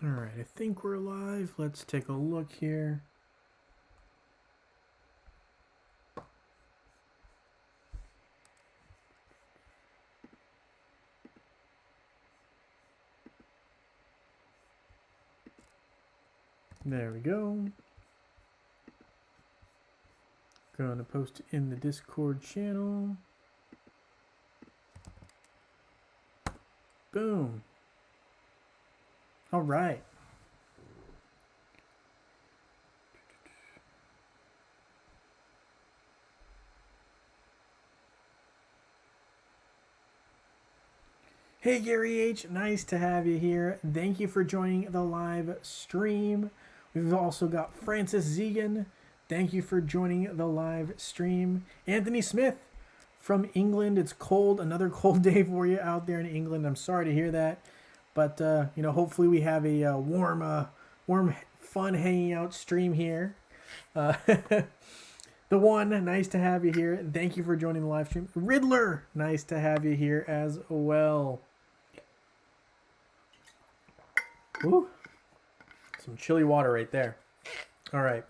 All right, I think we're live. Let's take a look here. There we go. Going to post it in the Discord channel. Boom. All right. Hey Gary H, nice to have you here. Thank you for joining the live stream. We've also got Francis Zegan. Thank you for joining the live stream. Anthony Smith from England. It's cold. Another cold day for you out there in England. I'm sorry to hear that. But, hopefully we have a warm, fun hanging out stream here. The one, nice to have you here. Thank you for joining the live stream. Riddler, nice to have you here as well. Ooh, some chilly water right there. All right.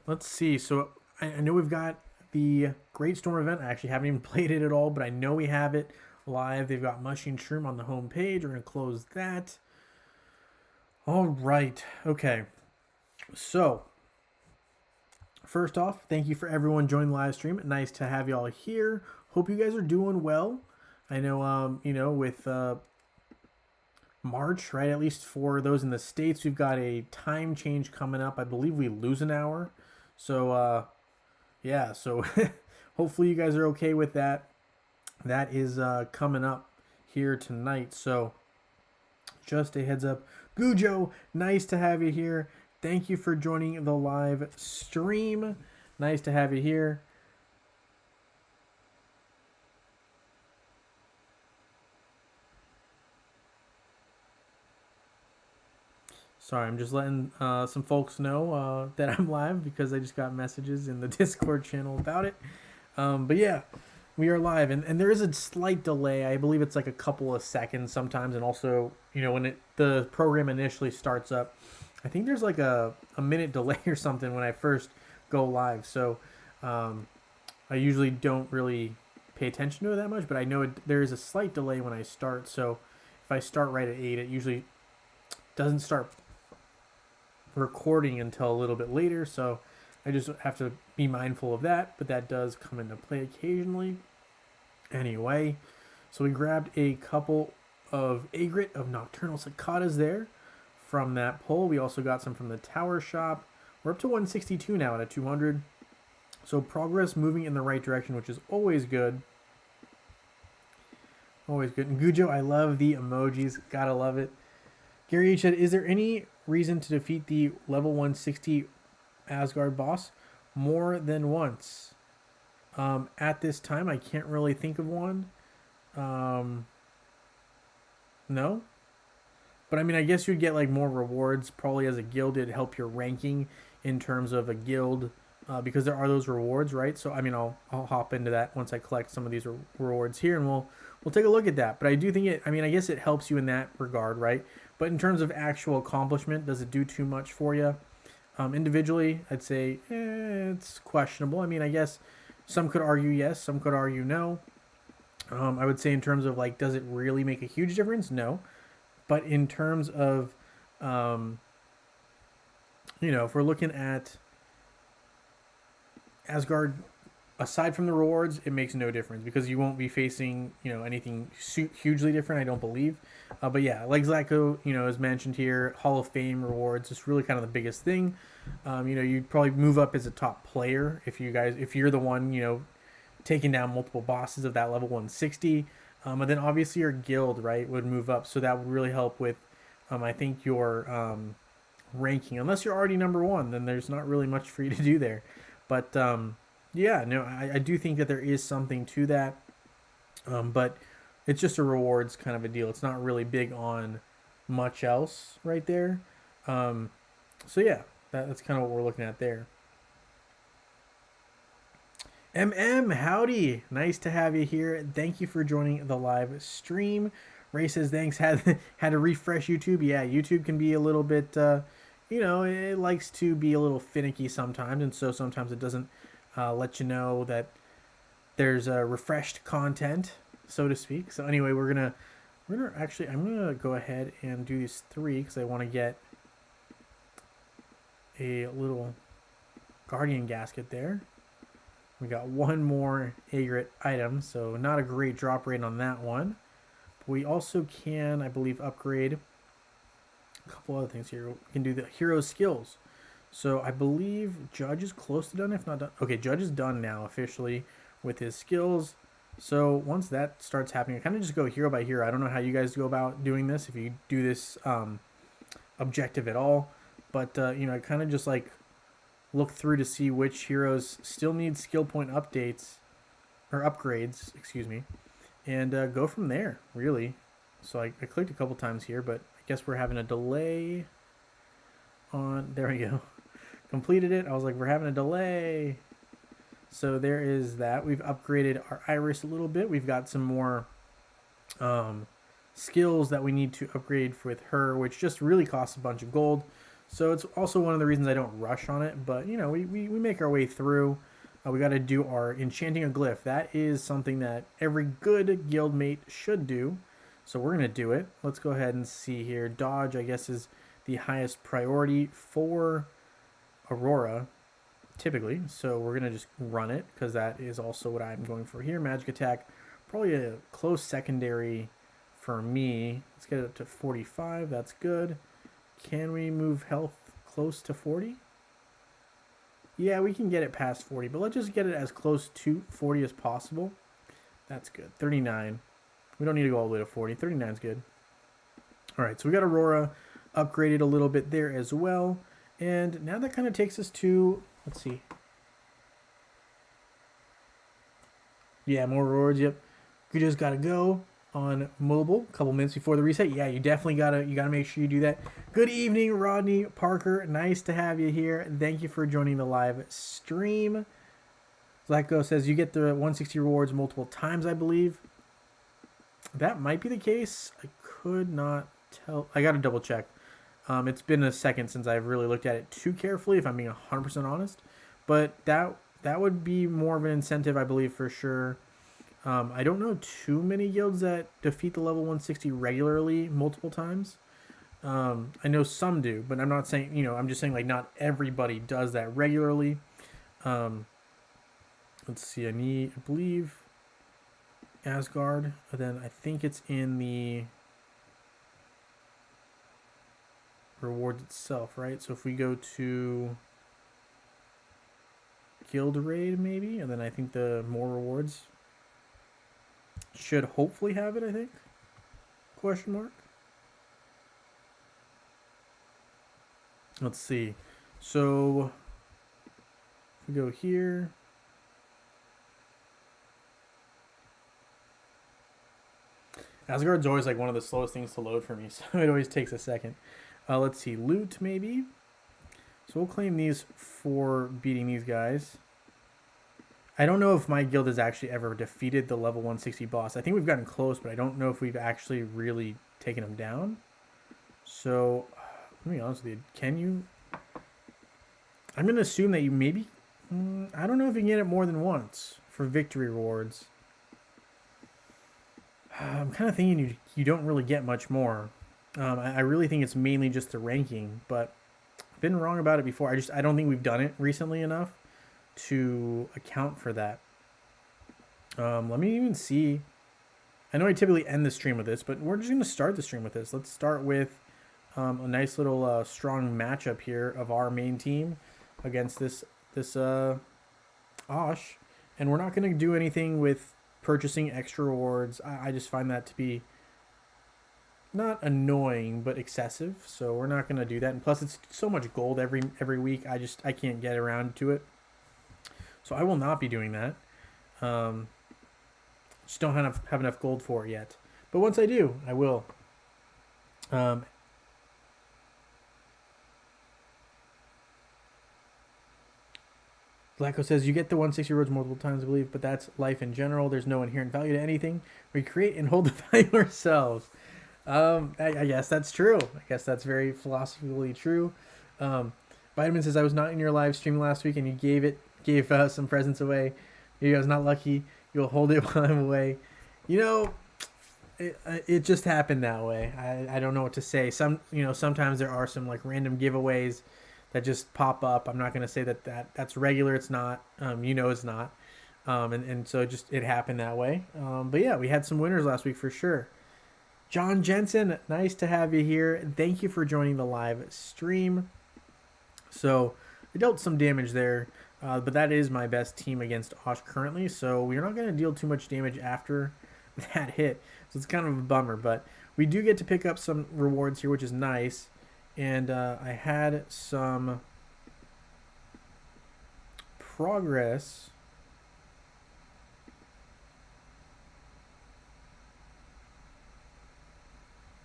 Let's see. So I know we've got the Great Storm event. I actually haven't even played it at all, but I know we have it live. They've got Mushing Shroom on the home page. We're going to close that. All right. Okay. So first off, thank you for everyone joining the live stream. Nice to have y'all here. Hope you guys are doing well. I know, with March, right? At least for those in the States, we've got a time change coming up. I believe we lose an hour. So, yeah. So hopefully you guys are okay with that. That is coming up here tonight. So just a heads up. Gujo, nice to have you here. Thank you for joining the live stream. Nice to have you here. Sorry, I'm just letting some folks know that I'm live because I just got messages in the Discord channel about it. But yeah, we are live, and there is a slight delay. I believe it's like a couple of seconds sometimes, and also, when the program initially starts up, I think there's like a minute delay or something when I first go live. So I usually don't really pay attention to it that much, but I know there is a slight delay when I start. So if I start right at 8, it usually doesn't start recording until a little bit later, so I just have to be mindful of that, but that does come into play occasionally. Anyway, so we grabbed a couple of agrit of Nocturnal Cicadas there from that pull. We also got some from the Tower Shop. We're up to 162 now at a 200. So progress moving in the right direction, which is always good. Always good. And Gujo, I love the emojis. Gotta love it. Gary H said, is there any reason to defeat the level 160 Asgard boss more than once? At this time, I can't really think of one. No. But I mean, I guess you'd get like more rewards probably as a guild. It'd help your ranking in terms of a guild because there are those rewards, right? So I mean, I'll hop into that once I collect some of these rewards here, and we'll take a look at that. But I do think it. I mean, I guess it helps you in that regard, right? But in terms of actual accomplishment, does it do too much for you? Individually, I'd say it's questionable. I mean, I guess some could argue yes, some could argue no. I would say in terms of like, does it really make a huge difference? No. But in terms of, if we're looking at Asgard, aside from the rewards, it makes no difference because you won't be facing, anything hugely different, I don't believe. But yeah, like Zlatko, as mentioned here, Hall of Fame rewards is really kind of the biggest thing. You'd probably move up as a top player if you're the one, taking down multiple bosses of that level 160. And then obviously your guild, right, would move up. So that would really help with, I think, your ranking. Unless you're already number 1, then there's not really much for you to do there. But yeah, no, I do think that there is something to that. But it's just a rewards kind of a deal. It's not really big on much else right there. So yeah, that's kind of what we're looking at there. MM, howdy. Nice to have you here. Thank you for joining the live stream. Ray says thanks. Had to refresh YouTube. Yeah, YouTube can be a little bit. It likes to be a little finicky sometimes, and so sometimes it doesn't let you know that there's refreshed content, so to speak. So anyway, I'm gonna go ahead and do these 3 because I want to get a little guardian gasket there. We got 1 more egret item, so not a great drop rate on that one. But we also can, I believe, upgrade a couple other things here. We can do the hero skills. So I believe Judge is close to done, if not done. Okay, Judge is done now officially with his skills. So once that starts happening, I kind of just go hero by hero. I don't know how you guys go about doing this, if you do this objective at all. But, I kind of just like look through to see which heroes still need skill point updates or upgrades, excuse me, and go from there, really. So I clicked a couple times here, but I guess we're having a delay on, there we go. Completed it. I was like, we're having a delay. So there is that. We've upgraded our iris a little bit. We've got some more skills that we need to upgrade with her, which just really costs a bunch of gold. So it's also one of the reasons I don't rush on it. But, we make our way through. We got to do our enchanting a glyph. That is something that every good guildmate should do. So we're going to do it. Let's go ahead and see here. Dodge, I guess, is the highest priority for Aurora, typically. So we're going to just run it because that is also what I'm going for here. Magic attack, probably a close secondary for me. Let's get it up to 45. That's good. Can we move health close to 40? Yeah, we can get it past 40, but let's just get it as close to 40 as possible. That's good. 39. We don't need to go all the way to 40. 39 is good. All right, so we got Aurora upgraded a little bit there as well. And now that kind of takes us to, let's see. Yeah, more rewards, yep. You just got to go on mobile a couple minutes before the reset. Yeah, you definitely gotta make sure you do that. Good evening, Rodney Parker. Nice to have you here. Thank you for joining the live stream. Zlatko says you get the 160 rewards multiple times, I believe. That might be the case. I could not tell. I gotta double check. It's been a second since I've really looked at it too carefully, if I'm being 100% honest. But that would be more of an incentive, I believe, for sure. I don't know too many guilds that defeat the level 160 regularly multiple times. I know some do, but I'm not saying, I'm just saying like not everybody does that regularly. Let's see, I believe Asgard, and then I think it's in the rewards itself, right? So if we go to Guild Raid maybe, and then I think the more rewards should hopefully have it, I think. Question mark. Let's see. So if we go here. Asgard's always like one of the slowest things to load for me, so it always takes a second. Let's see. Loot maybe. So we'll claim these for beating these guys. I don't know if my guild has actually ever defeated the level 160 boss. I think we've gotten close, but I don't know if we've actually really taken him down. So, let me be honest with you. Can you? I'm going to assume that you maybe. I don't know if you can get it more than once for victory rewards. I'm kind of thinking you don't really get much more. I really think it's mainly just the ranking, but I've been wrong about it before. I don't think we've done it recently enough to account for that. Let me even see. I know I typically end the stream with this, but we're just going to start the stream with this. Let's start with a nice little strong matchup here of our main team against this Osh. And we're not going to do anything with purchasing extra rewards. I just find that to be not annoying, but excessive. So we're not going to do that. And plus, it's so much gold every week. I can't get around to it. So I will not be doing that. Just don't have enough gold for it yet. But once I do, I will. Blacko says, you get the 160 rewards multiple times, I believe, but that's life in general. There's no inherent value to anything. We create and hold the value ourselves. I guess that's true. I guess that's very philosophically true. Um, Vitamin says I was not in your live stream last week, and you gave some presents away. You guys not lucky. You'll hold it while I'm away. You know, it just happened that way. I don't know what to say. Sometimes there are some like random giveaways that just pop up. I'm not gonna say that's regular. It's not. It's not. And so it happened that way. But yeah, we had some winners last week for sure. John Jensen, nice to have you here. Thank you for joining the live stream. So I dealt some damage there, but that is my best team against Osh currently. So we're not going to deal too much damage after that hit. So it's kind of a bummer, but we do get to pick up some rewards here, which is nice. And I had some progress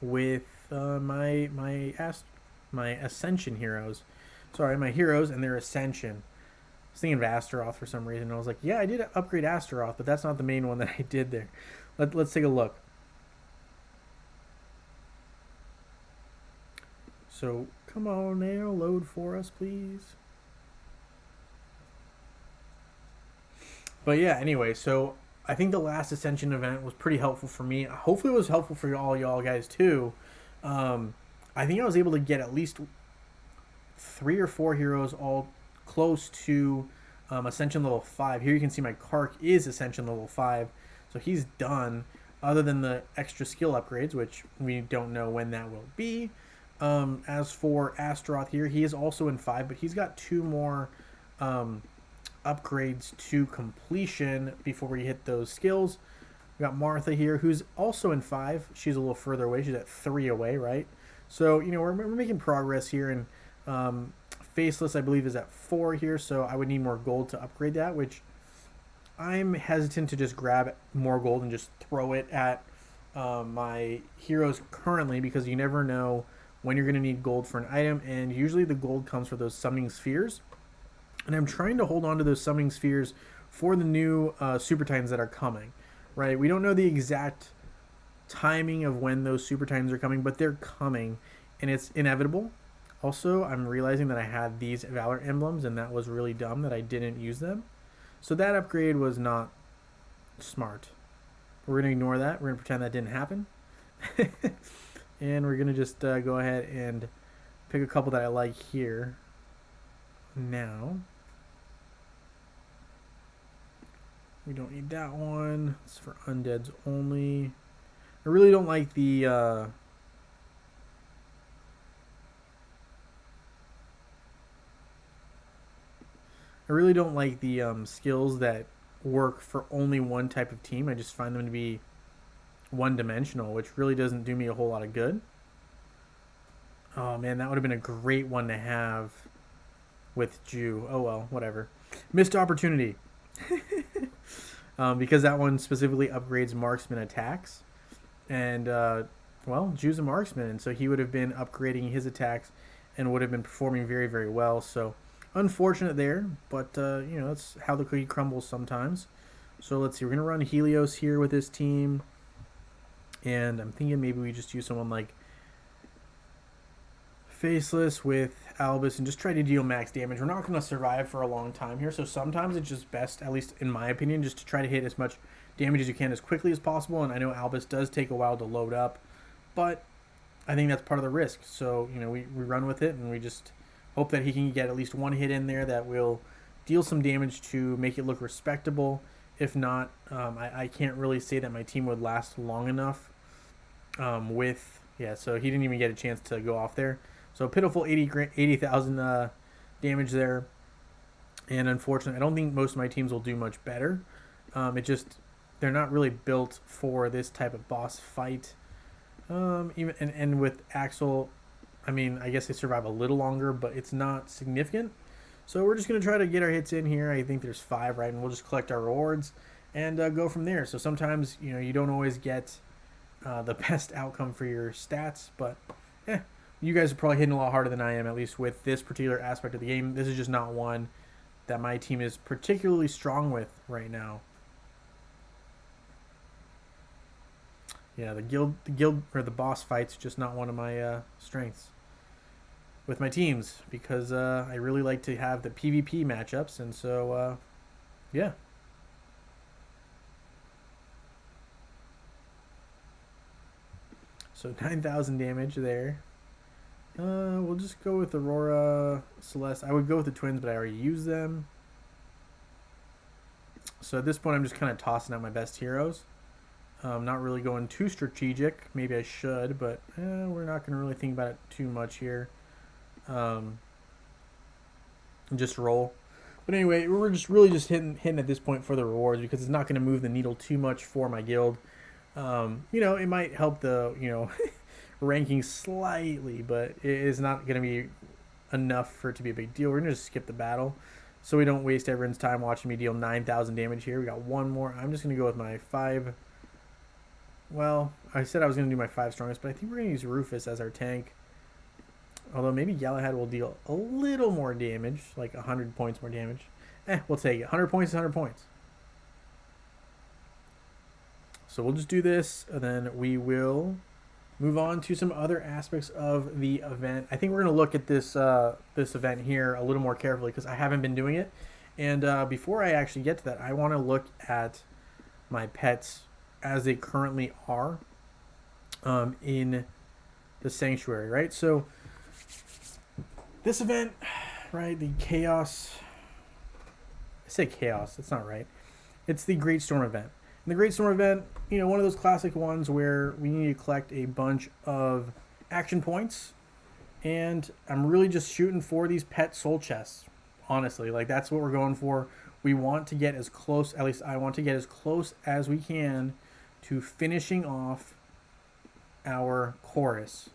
with my Ascension heroes. Sorry, my heroes and their Ascension. I was thinking of Astaroth for some reason. I was like, yeah, I did upgrade Astaroth, but that's not the main one that I did there. Let's take a look. So come on now, load for us, please. But yeah, anyway, so I think the last Ascension event was pretty helpful for me. Hopefully, it was helpful for all y'all guys too. I think I was able to get at least 3 or 4 heroes all close to Ascension level 5. Here you can see my Kark is Ascension level 5, so he's done. Other than the extra skill upgrades, which we don't know when that will be. As for Astaroth here, he is also in 5, but he's got 2 more upgrades to completion before we hit those skills. We got Martha here, who's also in 5. She's a little further away. She's at 3 away, right? So, we're making progress here, and Faceless, I believe, is at 4 here, so I would need more gold to upgrade that, which I'm hesitant to just grab more gold and just throw it at my heroes currently, because you never know when you're going to need gold for an item, and usually the gold comes for those summoning spheres. And I'm trying to hold on to those summoning spheres for the new Super Titans that are coming, right? We don't know the exact timing of when those Super Titans are coming, but they're coming, and it's inevitable. Also, I'm realizing that I had these Valor emblems, and that was really dumb that I didn't use them. So that upgrade was not smart. We're going to ignore that. We're going to pretend that didn't happen. And we're going to just go ahead and pick a couple that I like here now. We don't need that one. It's for undeads only. I really don't like the I really don't like the skills that work for only one type of team. I just find them to be one-dimensional, which really doesn't do me a whole lot of good. Oh man, that would have been a great one to have with Jew. Oh well, whatever. Missed opportunity. Because that one specifically upgrades marksman attacks. And, well, Jew's a marksman, and so he would have been upgrading his attacks and would have been performing very, very well. So, unfortunate there, but, that's how the cookie crumbles sometimes. So, let's see. We're going to run Helios here with this team. And I'm thinking maybe we just use someone like Faceless with Albus and just try to deal max damage. We're not going to survive for a long time here, so sometimes it's just best, at least in my opinion, just to try to hit as much damage as you can as quickly as possible. And I know Albus does take a while to load up, but I think that's part of the risk. So, we run with it, and we just hope that he can get at least one hit in there that will deal some damage to make it look respectable. If not, I can't really say that my team would last long enough so he didn't even get a chance to go off there. So pitiful 80,000 damage there. And unfortunately, I don't think most of my teams will do much better. They're not really built for this type of boss fight. And with Axel, I mean, I guess they survive a little longer, but it's not significant. So we're just going to try to get our hits in here. I think there's 5, right? And we'll just collect our rewards and go from there. So sometimes, you don't always get the best outcome for your stats, but you guys are probably hitting a lot harder than I am, at least with this particular aspect of the game. This is just not one that my team is particularly strong with right now. Yeah, the guild or the boss fight's just not one of my strengths with my teams because I really like to have the PvP matchups, and so yeah. So 9,000 damage there. We'll just go with Aurora, Celeste. I would go with the twins, but I already used them. So at this point, I'm just kind of tossing out my best heroes. Not really going too strategic. Maybe I should, but we're not going to really think about it too much here. Just roll. But anyway, we're just really just hitting at this point for the rewards because it's not going to move the needle too much for my guild. It might help the ranking slightly, but it is not going to be enough for it to be a big deal. We're going to just skip the battle so we don't waste everyone's time watching me deal 9,000 damage here. We got one more. I'm just going to go with my 5. Well, I said I was going to do my 5 strongest, but I think we're going to use Rufus as our tank. Although maybe Galahad will deal a little more damage, like 100 points more damage. We'll take it. 100 points is 100 points. So we'll just do this, and then we will move on to some other aspects of the event. I think we're going to look at this this event here a little more carefully because I haven't been doing it. And before I actually get to that, I want to look at my pets as they currently are in the sanctuary, right? So this event, right, the chaos. I say chaos. That's not right. It's the Great Storm event. And the Great Storm event, one of those classic ones where we need to collect a bunch of action points. And I'm really just shooting for these pet soul chests. Honestly, like that's what we're going for. We want to get as close, at least I want to get as close as we can to finishing off our chorus.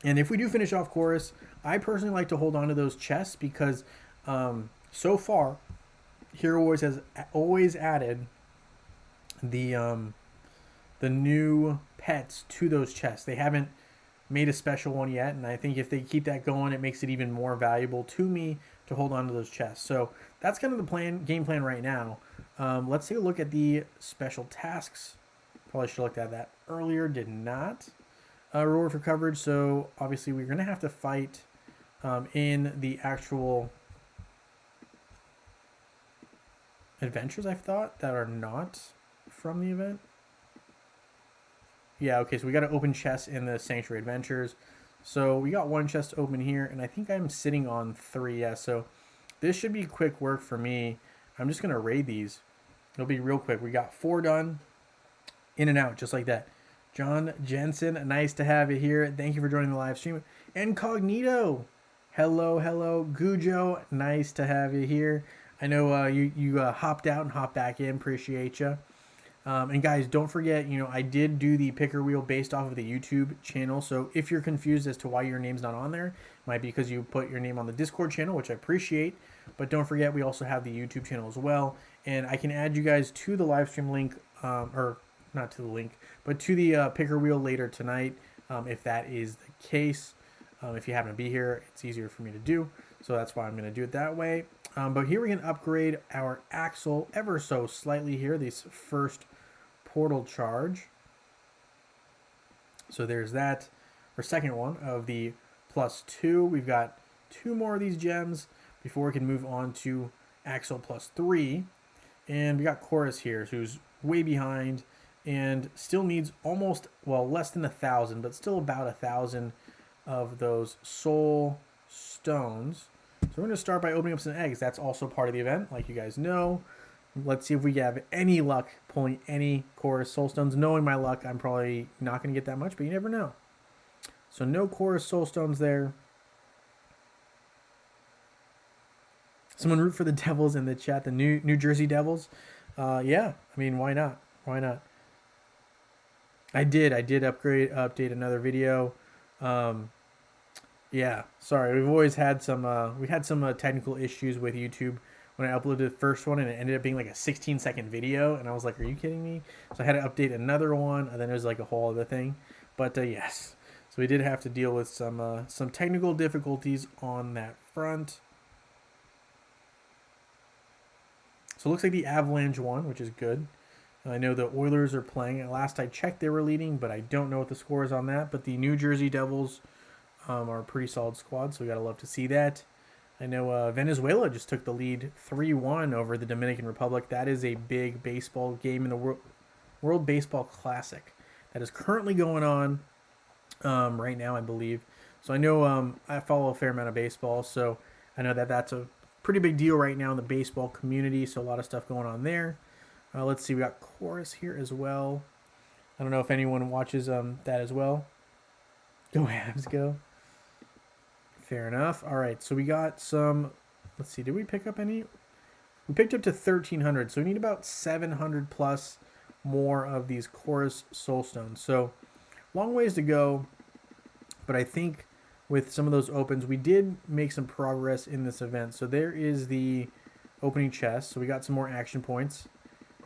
And if we do finish off chorus, I personally like to hold on to those chests because so far, Hero Wars has always added the new pets to those chests. They haven't made a special one yet, and I think if they keep that going, it makes it even more valuable to me to hold on to those chests. So that's kind of the game plan right now. Let's take a look at the special tasks. Probably should have looked at that earlier. Did not. Reward for coverage. So obviously we're going to have to fight in the actual adventures, I thought, that are not from the event. Yeah, okay, so we got to open chests in the Sanctuary Adventures. So we got one chest open here, and I think I'm sitting on 3. Yeah, so this should be quick work for me. I'm just going to raid these. It'll be real quick. We got 4 done. In and out, just like that. John Jensen, nice to have you here. Thank you for joining the live stream. Incognito, hello. Gujo, nice to have you here. I know you hopped out and hopped back in. Appreciate you. And guys, don't forget, I did do the picker wheel based off of the YouTube channel. So if you're confused as to why your name's not on there, it might be because you put your name on the Discord channel, which I appreciate. But don't forget, we also have the YouTube channel as well. And I can add you guys to the live stream link, or not to the link, but to the picker wheel later tonight, if that is the case. If you happen to be here, it's easier for me to do. So that's why I'm going to do it that way. But here we can upgrade our Axle ever so slightly here, this first portal charge. So there's that, our second one of the +2. We've got 2 more of these gems before we can move on to Axle +3. And we got Chorus here, who's way behind and still needs almost, well, less than 1,000, but still about 1,000 of those soul stones. So we're going to start by opening up some eggs. That's also part of the event, like you guys know. Let's see if we have any luck pulling any Chorus soul stones. Knowing my luck, I'm probably not going to get that much, but you never know. So no Chorus soul stones there. Someone root for the Devils in the chat, the New Jersey Devils. Yeah, I mean, why not? Why not? I did update another video. Yeah, sorry. We've always had some we had some technical issues with YouTube when I uploaded the first one, and it ended up being like a 16-second video, and I was like, are you kidding me? So I had to update another one, and then it was like a whole other thing. But yes, so we did have to deal with some technical difficulties on that front. So it looks like the Avalanche won, which is good. I know the Oilers are playing. Last I checked, they were leading, but I don't know what the score is on that. But the New Jersey Devils are a pretty solid squad, so we got to love to see that. I know Venezuela just took the lead 3-1 over the Dominican Republic. That is a big baseball game in the World Baseball Classic that is currently going on right now, I believe. So I know I follow a fair amount of baseball, so I know that that's a pretty big deal right now in the baseball community. So a lot of stuff going on there. Let's see, we got chorus here as well. I don't know if anyone watches that as well. Go Habs, go. Fair enough. All right, so we got some. Let's see, did we pick up any? We picked up to 1,300, so we need about 700 plus more of these chorus soulstones. So long ways to go, but I think with some of those opens, we did make some progress in this event. So there is the opening chest. So we got some more action points.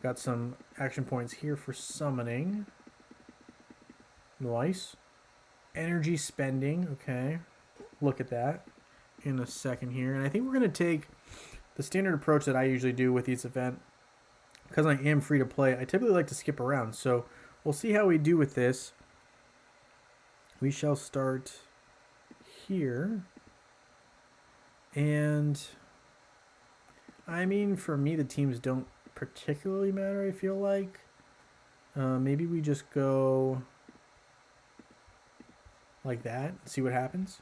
Got some action points here for summoning. Nice. Energy spending. Okay. Look at that in a second here. And I think we're going to take the standard approach that I usually do with each event. Because I am free to play, I typically like to skip around. So we'll see how we do with this. We shall start here. And I mean, for me, the teams don't particularly matter, I feel like. Maybe we just go like that, see what happens.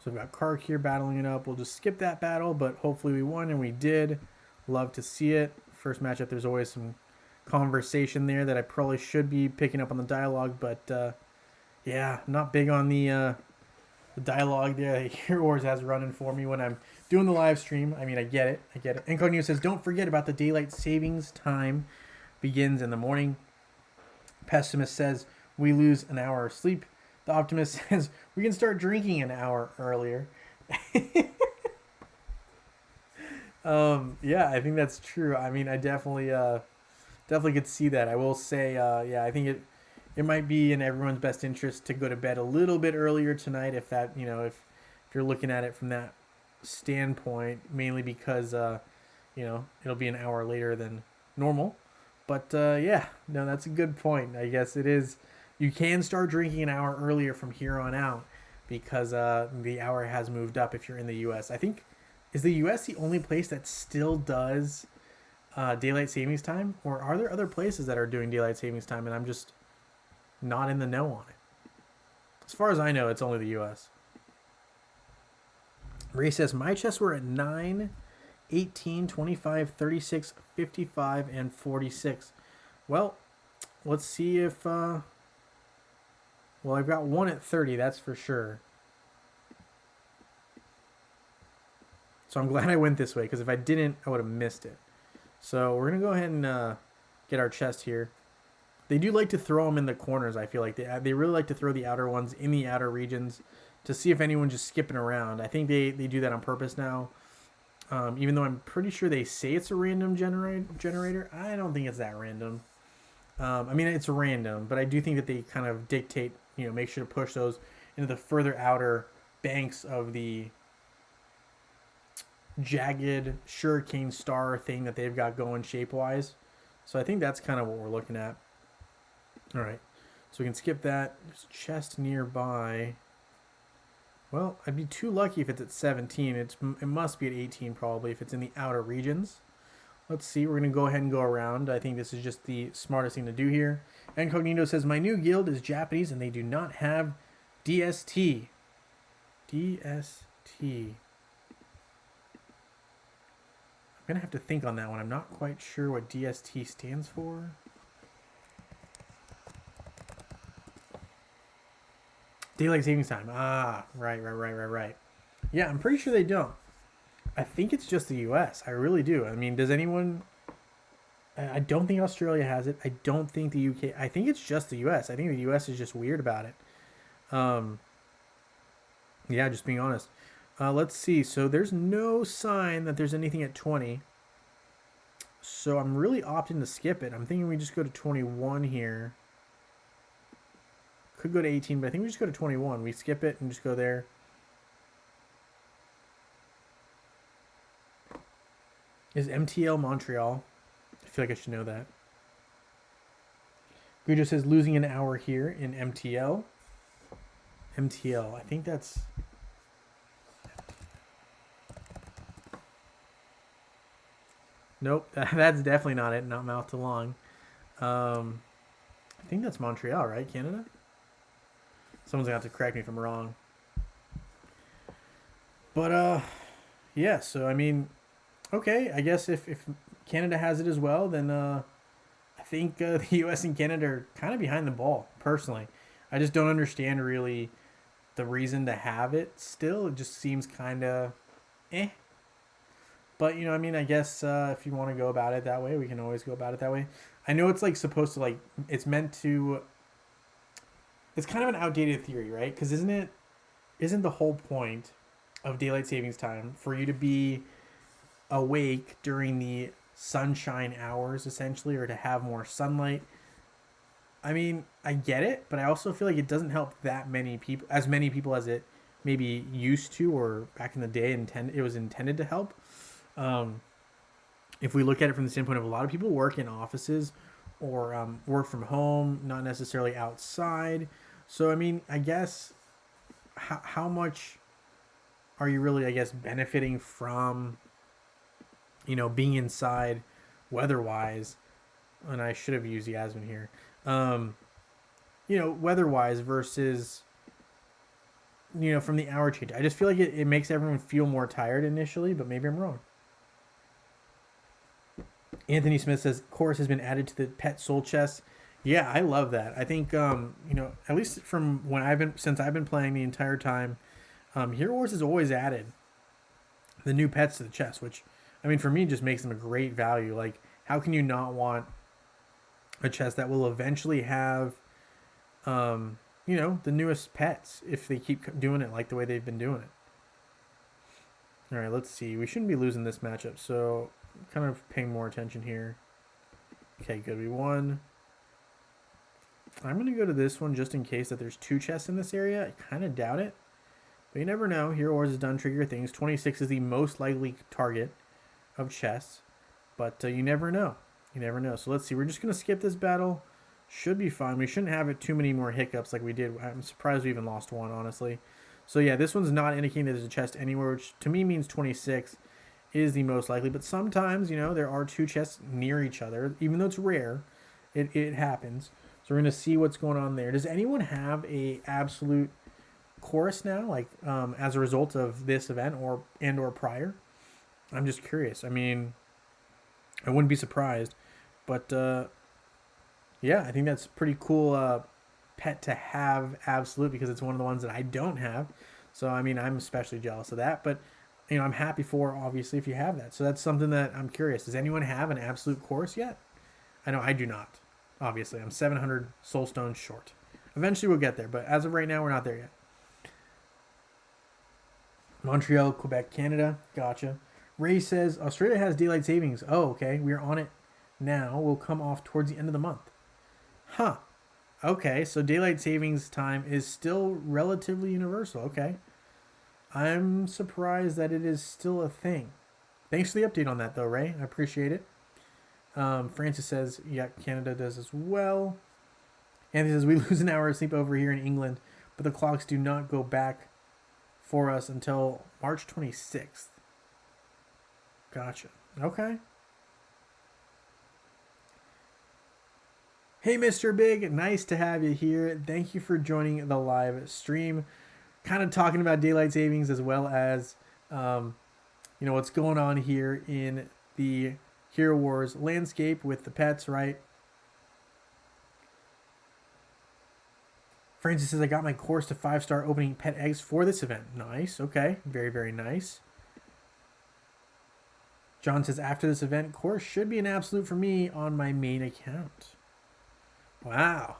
So we've got Kark here battling it up. We'll just skip that battle, but hopefully we won, and we did. Love to see it. First matchup, there's always some conversation there that I probably should be picking up on the dialogue, but yeah, not big on the dialogue there that Hero Wars has running for me when I'm doing the live stream. I mean, I get it. Incognito says, don't forget about the daylight savings time begins in the morning. Pessimist says, we lose an hour of sleep. The Optimist says, we can start drinking an hour earlier. Yeah, I think that's true. I mean, I definitely could see that. I will say, yeah, I think it might be in everyone's best interest to go to bed a little bit earlier tonight, if that, if you're looking at it from that standpoint, mainly because it'll be an hour later than normal. But yeah, no, that's a good point. I guess it is. You can start drinking an hour earlier from here on out because the hour has moved up if you're in the U.S. I think, is the U.S. the only place that still does daylight savings time? Or are there other places that are doing daylight savings time and I'm just not in the know on it? As far as I know, it's only the U.S. Ray says, my chests were at 9, 18, 25, 36, 55, and 46. Well, let's see if... well, I've got one at 30, that's for sure. So I'm glad I went this way, because if I didn't, I would have missed it. So we're going to go ahead and get our chest here. They do like to throw them in the corners, I feel like. They really like to throw the outer ones in the outer regions to see if anyone's just skipping around. I think they do that on purpose now. Even though I'm pretty sure they say it's a random generator. I don't think it's that random. I mean, it's random, but I do think that they kind of dictate, make sure to push those into the further outer banks of the jagged Hurricane Star thing that they've got going shape-wise. So I think that's kind of what we're looking at. All right, so we can skip that. There's a chest nearby. Well, I'd be too lucky if it's at 17. It must be at 18 probably if it's in the outer regions. Let's see. We're going to go ahead and go around. I think this is just the smartest thing to do here. Incognito says, my new guild is Japanese and they do not have DST. DST. I'm going to have to think on that one. I'm not quite sure what DST stands for. Daylight savings time. Ah, right. Yeah, I'm pretty sure they don't. I think it's just the U.S. I really do. I mean, does anyone... I don't think Australia has it. I don't think the UK... I think it's just the U.S. I think the U.S. is just weird about it. Yeah, just being honest. Let's see. So there's no sign that there's anything at 20. So I'm really opting to skip it. I'm thinking we just go to 21 here. Could go to 18, but I think we just go to 21. We skip it and just go there. Is MTL Montreal? I feel like I should know that. Gujo says losing an hour here in MTL. MTL. I think that's... Nope, that's definitely not it. Not Mouth to Long. I think that's Montreal, right? Canada? Someone's going to have to correct me if I'm wrong. But, yeah, so, I mean, okay, I guess if Canada has it as well, then I think the U.S. and Canada are kind of behind the ball, personally. I just don't understand, really, the reason to have it still. It just seems kind of eh. But, you know, I mean, I guess if you want to go about it that way, we can always go about it that way. I know it's, like, supposed to, like, it's meant to... It's kind of an outdated theory, right? Because isn't the whole point of daylight savings time for you to be awake during the sunshine hours, essentially, or to have more sunlight? I mean, I get it, but I also feel like it doesn't help that many people, as many people as it maybe used to, or back in the day, it was intended to help. If we look at it from the standpoint of a lot of people work in offices or work from home, not necessarily outside. So, I mean, I guess how much are you really, I guess, benefiting from, you know, being inside weather-wise? And I should have used Yasmin here. You know, weather-wise versus, you know, from the hour change. I just feel like it makes everyone feel more tired initially, but maybe I'm wrong. Anthony Smith says chorus has been added to the pet soul chest. Yeah, I love that. I think you know, at least from when since I've been playing the entire time, Hero Wars has always added the new pets to the chest, which I mean for me just makes them a great value. Like, how can you not want a chest that will eventually have you know, the newest pets if they keep doing it like the way they've been doing it. All right, let's see. We shouldn't be losing this matchup, so kind of paying more attention here. Okay, good. We won. I'm going to go to this one just in case that there's two chests in this area. I kind of doubt it, but you never know. Hero Wars has done trickier things. 26 is the most likely target of chests, but you never know. You never know. So let's see. We're just going to skip this battle. Should be fine. We shouldn't have it too many more hiccups like we did. I'm surprised we even lost one, honestly. So yeah, this one's not indicating that there's a chest anywhere, which to me means 26 is the most likely. But sometimes, you know, there are two chests near each other. Even though it's rare, it happens. So we're going to see what's going on there. Does anyone have a absolute chorus now, like as a result of this event or prior? I'm just curious. I mean, I wouldn't be surprised. But yeah, I think that's pretty cool pet to have absolute, because it's one of the ones that I don't have. So, I mean, I'm especially jealous of that. But, you know, I'm happy for, obviously, if you have that. So that's something that I'm curious. Does anyone have an absolute chorus yet? I know I do not. Obviously, I'm 700 soul stones short. Eventually we'll get there, but as of right now, we're not there yet. Montreal, Quebec, Canada. Gotcha. Ray says, Australia has daylight savings. Oh, okay. We're on it now. We'll come off towards the end of the month. Huh. Okay, so daylight savings time is still relatively universal. Okay. I'm surprised that it is still a thing. Thanks for the update on that, though, Ray. I appreciate it. Francis says, yeah, Canada does as well. Anthony says, we lose an hour of sleep over here in England, but the clocks do not go back for us until March 26th. Gotcha. Okay. Hey, Mr. Big. Nice to have you here. Thank you for joining the live stream. Kind of talking about daylight savings as well as, you know, what's going on here in the Hero Wars landscape with the pets, right? Francis says, I got my course to 5-star opening pet eggs for this event. Nice. Okay. Very, very nice. John says, after this event, course should be an absolute for me on my main account. Wow.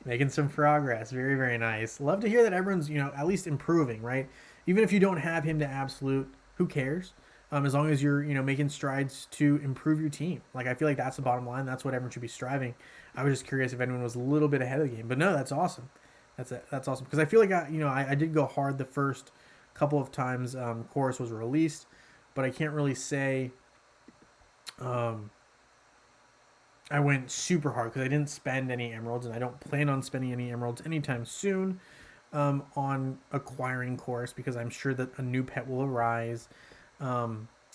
Making some progress. Very, very nice. Love to hear that everyone's, you know, at least improving, right? Even if you don't have him to absolute, who cares? as long as you're making strides to improve your team. Like I feel like that's the bottom line. That's what everyone should be striving. I was just curious if anyone was a little bit ahead of the game, but no, that's awesome. That's awesome because I feel like I did go hard the first couple of times Chorus was released, but I can't really say I went super hard because I didn't spend any emeralds, and I don't plan on spending any emeralds anytime soon on acquiring Chorus because I'm sure that a new pet will arise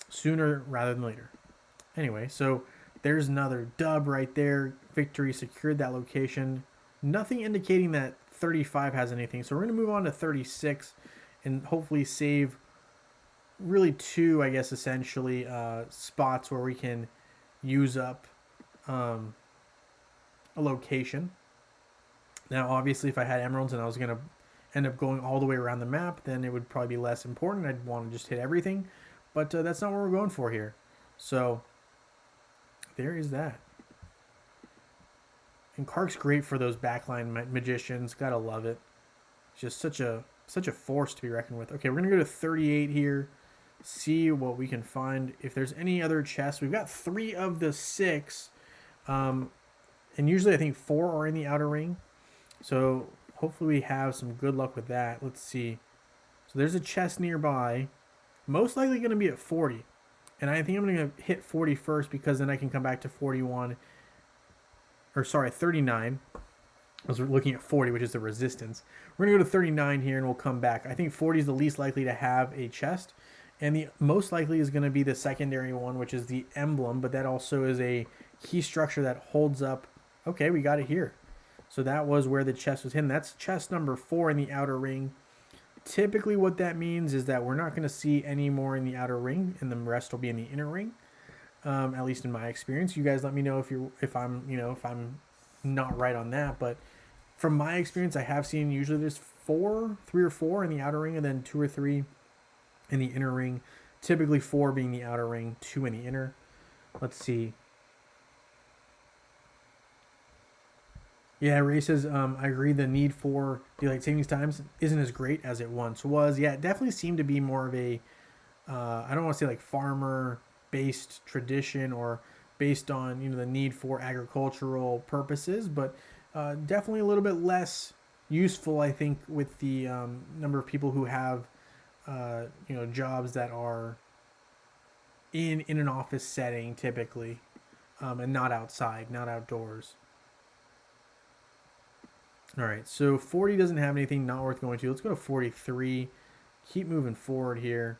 sooner rather than later. Anyway, so there's another dub right there. Victory secured that location. Nothing indicating that 35 has anything. So we're going to move on to 36 and hopefully save really two, I guess, essentially spots where we can use up a location. Now, obviously, if I had emeralds and I was going to end up going all the way around the map, then it would probably be less important. I'd want to just hit everything. But that's not what we're going for here. So there is that. And Kark's great for those backline magicians. Gotta love it. Just such a force to be reckoned with. Okay, we're gonna go to 38 here. See what we can find. If there's any other chests, we've got 3 of the 6. And usually I think 4 are in the outer ring. So hopefully we have some good luck with that. Let's see. So there's a chest nearby. Most likely going to be at 40. And I think I'm going to hit 40 first because then I can come back to 41. Or sorry, 39. I was looking at 40, which is the resistance. We're going to go to 39 here and we'll come back. I think 40 is the least likely to have a chest. And the most likely is going to be the secondary one, which is the emblem. But that also is a key structure that holds up. Okay, we got it here. So that was where the chest was hidden. That's chest number 4 in the outer ring. Typically what that means is that we're not going to see any more in the outer ring and the rest will be in the inner ring. At least in my experience. You guys let me know if I'm not right on that, but from my experience I have seen usually there's 3 or 4 in the outer ring and then 2 or 3 in the inner ring. Typically 4 being the outer ring, 2 in the inner. Let's see. Yeah, Ray says, I agree the need for daylight savings times isn't as great as it once was. Yeah, it definitely seemed to be more of a, I don't want to say like farmer-based tradition or based on, the need for agricultural purposes, but definitely a little bit less useful, I think, with the number of people who have, jobs that are in an office setting typically, and not outside, not outdoors. All right, so 40 doesn't have anything, not worth going to. Let's go to 43. Keep moving forward here.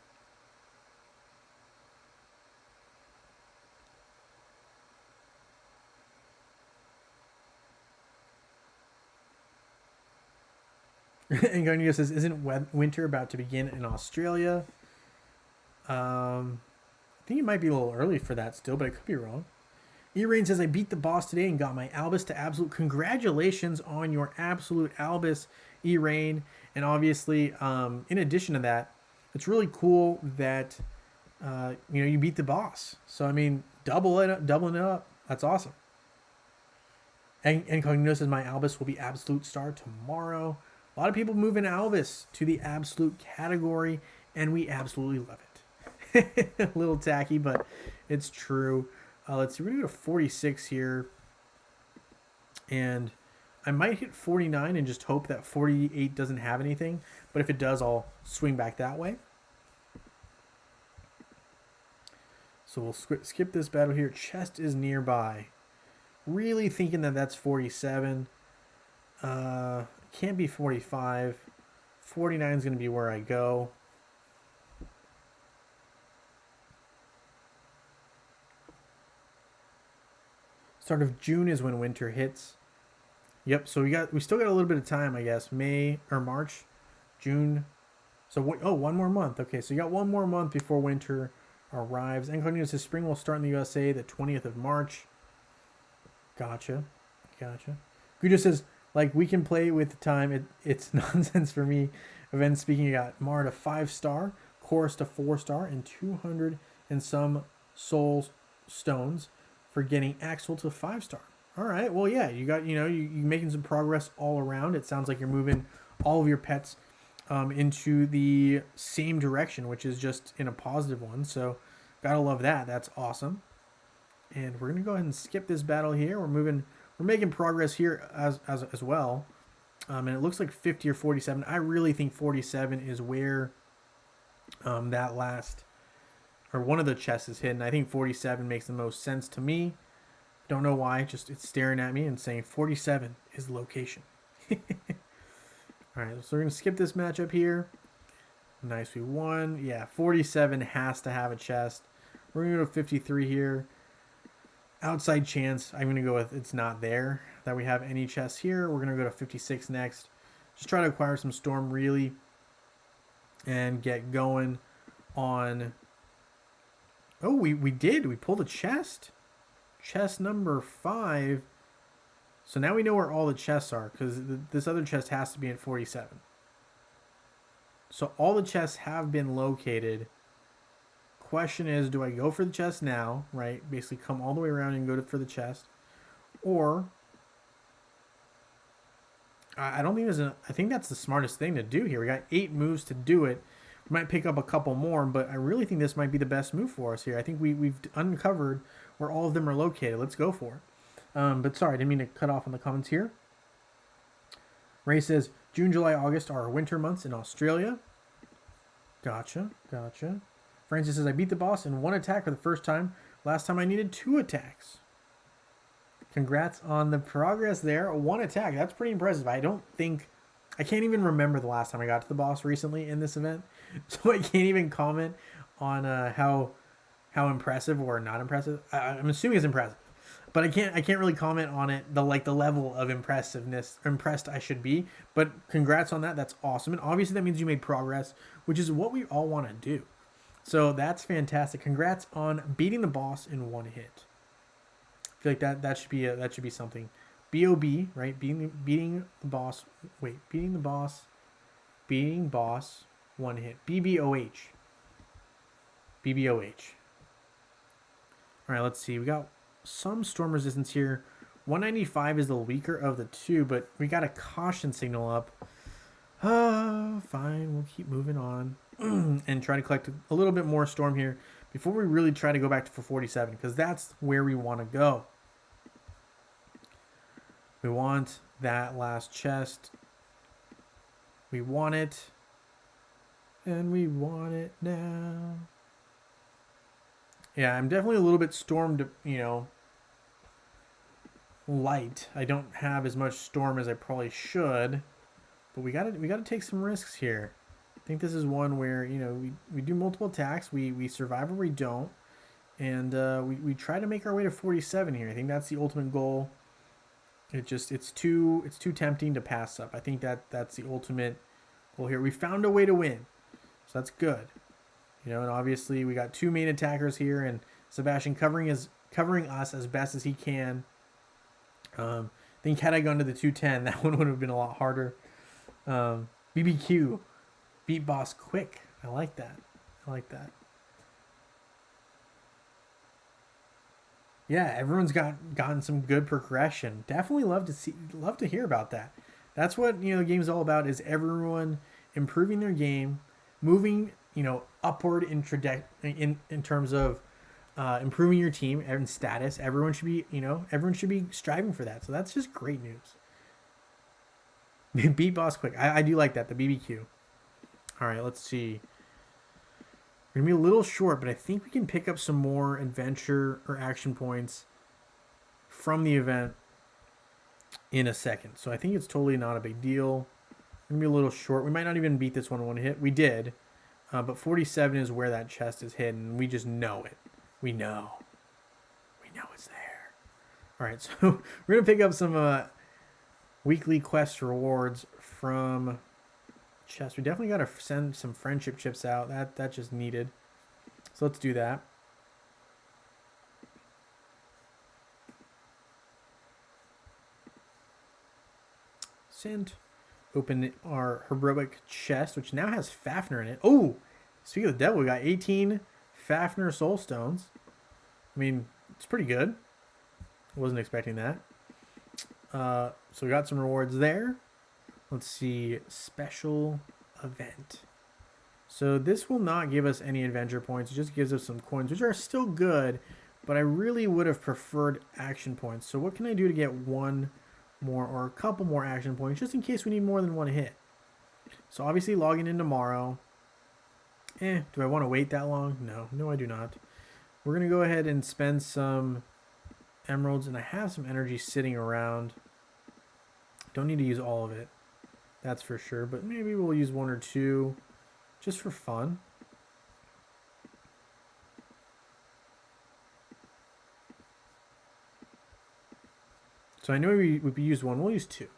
Incognito says, isn't winter about to begin in Australia? I think it might be a little early for that still, but I could be wrong. E-Rain says, I beat the boss today and got my Albus to Absolute. Congratulations on your Absolute Albus, E-Rain. And obviously, in addition to that, it's really cool that, you beat the boss. So, I mean, doubling it up. That's awesome. And Incognito says, my Albus will be Absolute Star tomorrow. A lot of people moving Albus to the Absolute category, and we absolutely love it. A little tacky, but it's true. Let's see, we're going to go to 46 here. And I might hit 49 and just hope that 48 doesn't have anything. But if it does, I'll swing back that way. So we'll skip this battle here. Chest is nearby. Really thinking that that's 47. Can't be 45. 49 is going to be where I go. Start of June is when winter hits. Yep, so we still got a little bit of time, I guess. May or March, June. So one more month. Okay, so you got one more month before winter arrives. Incognito says spring will start in the USA the 20th of March. Gotcha. Guido says, like, we can play with the time. It's nonsense for me. Event speaking, you got Mar to 5-star, Chorus to 4-star, and 200 and some soul stones for getting Axel to 5-star. All right, well, yeah, you got, you're making some progress all around. It sounds like you're moving all of your pets into the same direction, which is just in a positive one. So gotta love that. That's awesome. And we're gonna go ahead and skip this battle here. We're making progress here as well. And it looks like 50 or 47. I really think 47 is where that last or one of the chests is hidden. I think 47 makes the most sense to me. Don't know why. Just it's staring at me and saying 47 is the location. All right, so we're gonna skip this matchup here. Nice, we won. Yeah, 47 has to have a chest. We're gonna go to 53 here. Outside chance, I'm gonna go with it's not there that we have any chests here. We're gonna go to 56 next. Just try to acquire some storm really and get going on. Oh, we did. We pulled a chest. Chest number 5. So now we know where all the chests are because this other chest has to be at 47. So all the chests have been located. Question is, do I go for the chest now, right? Basically come all the way around and go for the chest. Or I don't think I think that's the smartest thing to do here. We got 8 moves to do it. We might pick up a couple more, but I really think this might be the best move for us here. I think we've uncovered where all of them are located. Let's go for it. But sorry, I didn't mean to cut off on the comments here. Ray says, June, July, August are winter months in Australia. Gotcha. Francis says, I beat the boss in 1 attack for the first time. Last time I needed 2 attacks. Congrats on the progress there. 1 attack. That's pretty impressive. I can't even remember the last time I got to the boss recently in this event. So I can't even comment on how impressive or not impressive. I'm assuming it's impressive. But I can't really comment on it, the level of impressed I should be. But congrats on that. That's awesome. And obviously that means you made progress, which is what we all want to do. So that's fantastic. Congrats on beating the boss in 1 hit. I feel like that should be something. BOB, right? Beating boss 1 hit. BBOH. All right, let's see. We got some storm resistance here. 195 is the weaker of the 2, but we got a caution signal up. Fine, we'll keep moving on and try to collect a little bit more storm here before we really try to go back to 47, because that's where we want to go. We want that last chest. We want it. And we want it now. Yeah, I'm definitely a little bit stormed, light. I don't have as much storm as I probably should, but we gotta take some risks here. I think this is one where we do multiple attacks, we survive or we don't, and we try to make our way to 47 here. I think that's the ultimate goal. It's too tempting to pass up. I think that's the ultimate goal here. We found a way to win, so that's good. And obviously we got 2 main attackers here, and Sebastian covering us as best as he can. I think had I gone to the 210, that one would have been a lot harder. BBQ, beat boss quick. I like that. Yeah, everyone's gotten some good progression. Definitely love to hear about that. That's what the game's all about, is everyone improving their game, moving upward in terms of improving your team and status. Everyone should be striving for that. So that's just great news. Beat boss quick. I do like that, the BBQ. All right, let's see. We're going to be a little short, but I think we can pick up some more adventure or action points from the event in a second. So I think it's totally not a big deal. We're going to be a little short. We might not even beat this one in 1 hit. We did. But 47 is where that chest is hidden. We just know it. We know it's there. All right, so we're going to pick up some weekly quest rewards from chest. We definitely got to send some friendship chips out. That's just needed. So let's do that. Send. Open our heroic chest, which now has Fafnir in it. Oh, speaking of the devil, we got 18 Fafnir soul stones. I mean, it's pretty good. Wasn't expecting that. So we got some rewards there. Let's see. Special event. So this will not give us any adventure points. It just gives us some coins, which are still good, but I really would have preferred action points. So what can I do to get one more or a couple more action points, just in case we need more than one hit? So obviously logging in tomorrow. Do I want to wait that long? No, I do not. We're going to go ahead and spend some emeralds, and I have some energy sitting around. Don't need to use all of it, that's for sure, but maybe we'll use one or two just for fun. So I know we used one. We'll use two.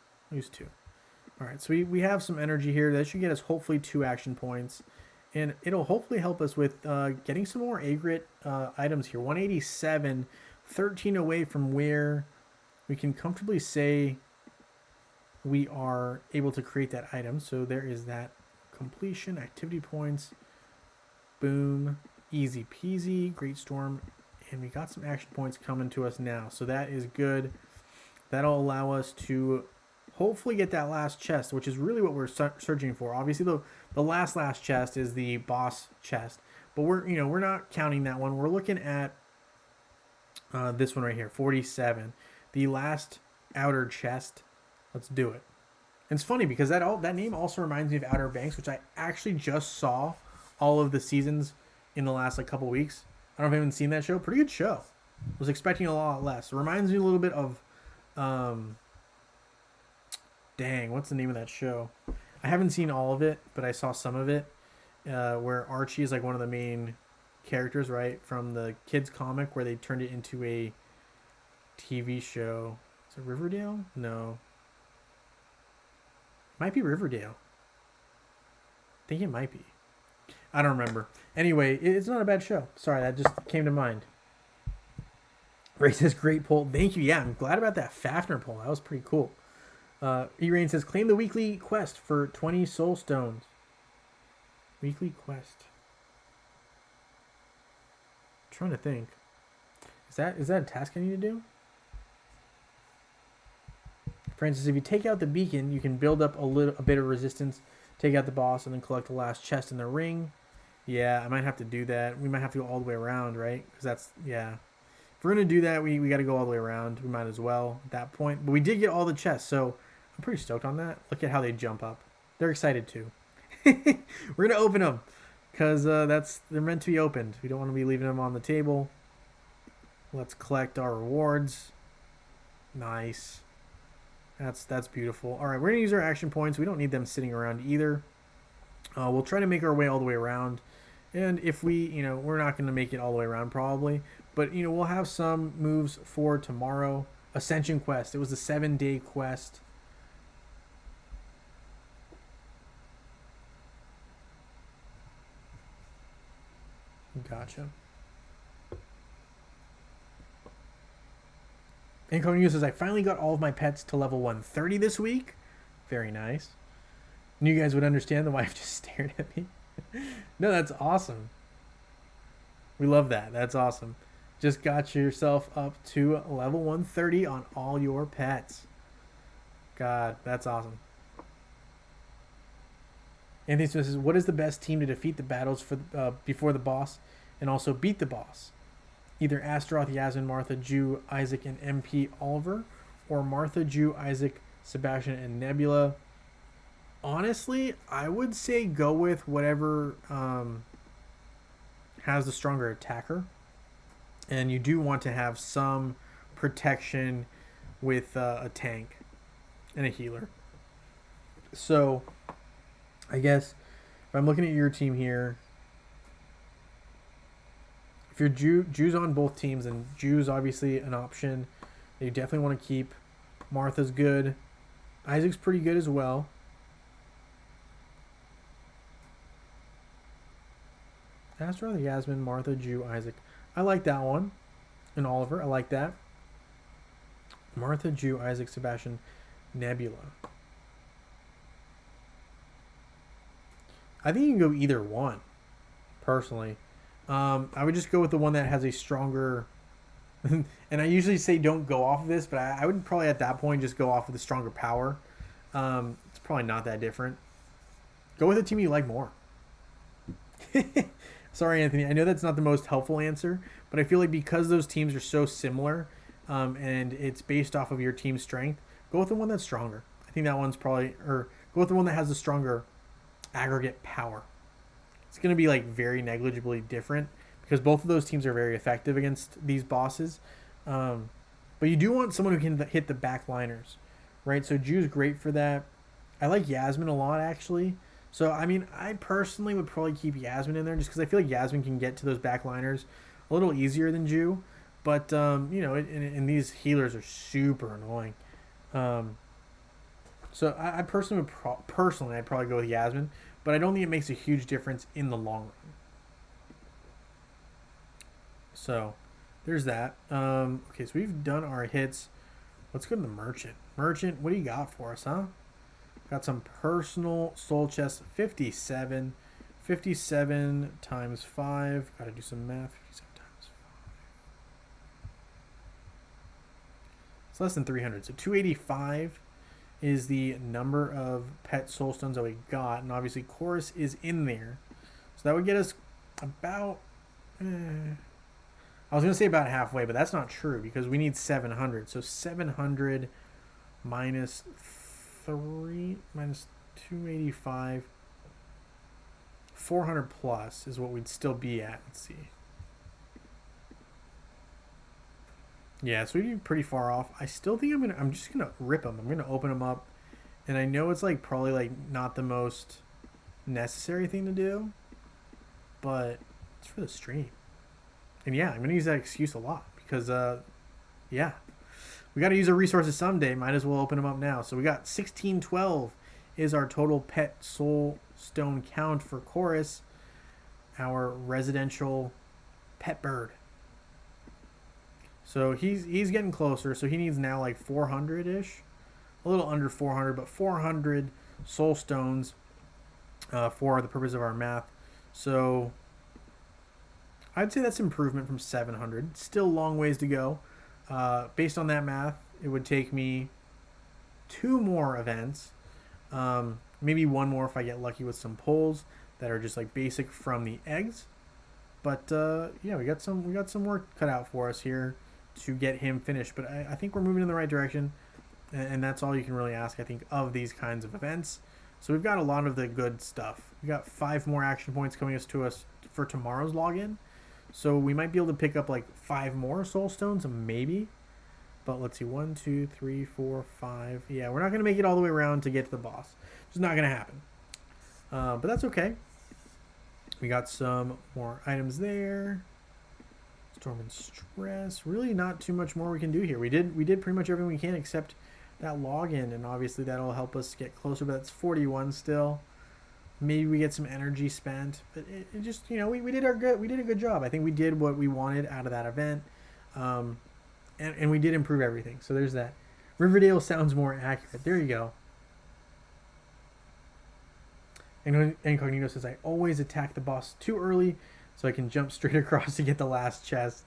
All right, so we have some energy here. That should get us hopefully 2 action points. And it'll hopefully help us with getting some more agrit items here. 187, 13 away from where we can comfortably say we are able to create that item. So there is that completion, activity points, boom, easy peasy, great storm. And we got some action points coming to us now. So that is good. That'll allow us to hopefully get that last chest, which is really what we're searching for. Obviously, the last chest is the boss chest, but we're not counting that one. We're looking at this one right here, 47, the last outer chest. Let's do it. And it's funny because that name also reminds me of Outer Banks, which I actually just saw all of the seasons in the last couple weeks. I don't know if anyone's seen that show. Pretty good show. Was expecting a lot less. It reminds me a little bit of dang, what's the name of that show? I haven't seen all of it, but I saw some of it, where Archie is like one of the main characters, right, from the kids comic where they turned it into a TV show. Is it Riverdale? No. Might be Riverdale. I think it might be. I don't remember. Anyway, it's not a bad show. Sorry, that just came to mind. Ray says, great poll. Thank you. Yeah, I'm glad about that Fafnir poll. That was pretty cool. E-Rain says, claim the weekly quest for 20 soul stones. Weekly quest. I'm trying to think. Is that a task I need to do? Francis, if you take out the beacon, you can build up a bit of resistance, take out the boss, and then collect the last chest in the ring. Yeah, I might have to do that. We might have to go all the way around, right? Because that's, yeah. If we're going to do that, we got to go all the way around. We might as well at that point. But we did get all the chests, so I'm pretty stoked on that. Look at how they jump up. They're excited too. We're going to open them because they're meant to be opened. We don't want to be leaving them on the table. Let's collect our rewards. Nice. That's beautiful. All right, we're going to use our action points. We don't need them sitting around either. We'll try to make our way all the way around. And if we're not going to make it all the way around probably. But, we'll have some moves for tomorrow. Ascension quest. It was a 7-day quest. Gotcha. Incoming news says, I finally got all of my pets to level 130 this week. Very nice. And you guys would understand the wife just stared at me. No, that's awesome. We love that. That's awesome. Just got yourself up to level 130 on all your pets. God, that's awesome. Anthony Smith says, what is the best team to defeat the battles for before the boss and also beat the boss? Either Astaroth, Yasmin, Martha, Jew, Isaac, and MP Oliver, or Martha, Jew, Isaac, Sebastian, and Nebula. Honestly, I would say go with whatever has the stronger attacker. And you do want to have some protection with a tank and a healer. So, I guess if I'm looking at your team here, if you're Jews on both teams, then Jews obviously an option. You definitely want to keep. Martha's good. Isaac's pretty good as well. Astaroth, Yasmin, Martha, Jew, Isaac. I like that one. And Oliver, I like that. Martha, Jew, Isaac, Sebastian, Nebula. I think you can go either one, personally. I would just go with the one that has a stronger... and I usually say don't go off of this, but I would probably at that point just go off of the stronger power. It's probably not that different. Go with a team you like more. Sorry, Anthony. I know that's not the most helpful answer, but I feel like because those teams are so similar, and it's based off of your team's strength, go with the one that's stronger. I think that one's probably, or go with the one that has the stronger aggregate power. It's going to be like very negligibly different because both of those teams are very effective against these bosses. But you do want someone who can hit the backliners, right? So Ju's great for that. I like Yasmin a lot, actually. So, I mean, I personally would probably keep Yasmin in there just because I feel like Yasmin can get to those backliners a little easier than Ju. But, you know, and these healers are super annoying. So I personally I'd probably go with Yasmin, but I don't think it makes a huge difference in the long run. So there's that. Okay, so we've done our hits. Let's go to the merchant. Merchant, what do you got for us, huh? Got some personal soul chest. 57. 57 times 5. Got to do some math. 57 times 5. It's less than 300. So 285 is the number of pet soul stones that we got. And obviously chorus is in there. So that would get us about... I was going to say about halfway, but that's not true because we need 700. So 700 minus 3 minus 285. 400 plus is what we'd still be at. Let's see. Yeah, so we'd be pretty far off. I still think I'm just going to rip them. I'm going to open them up. And I know it's like probably like not the most necessary thing to do, but it's for the stream. And yeah, I'm going to use that excuse a lot because, yeah, we got to use our resources someday. Might as well open them up now. So we got 1612 is our total pet soul stone count for Chorus, our residential pet bird. So he's getting closer. So he needs now like 400-ish, a little under 400, but 400 soul stones for the purpose of our math. So I'd say that's improvement from 700. Still a long ways to go. Based on that math, it would take me 2 more events. Maybe 1 more if I get lucky with some pulls that are just like basic from the eggs. But yeah, we got some work cut out for us here to get him finished. But I think we're moving in the right direction, and that's all you can really ask, I think, of these kinds of events. So we've got a lot of the good stuff. We got 5 more action points coming to us for tomorrow's login. So we might be able to pick up like 5 more soul stones, maybe. But let's see, 1, 2, 3, 4, 5. Yeah, we're not going to make it all the way around to get to the boss. It's not going to happen. But that's okay. We got some more items there. Storm and Stress. Really not too much more we can do here. We did pretty much everything we can except that login, and obviously that'll help us get closer, but that's 41 still. Maybe we get some energy spent, but it just, you know, we did a good job. I think we did what we wanted out of that event, and we did improve everything. So there's that. Riverdale sounds more accurate. There you go. And Incognito says, I always attack the boss too early so I can jump straight across to get the last chest.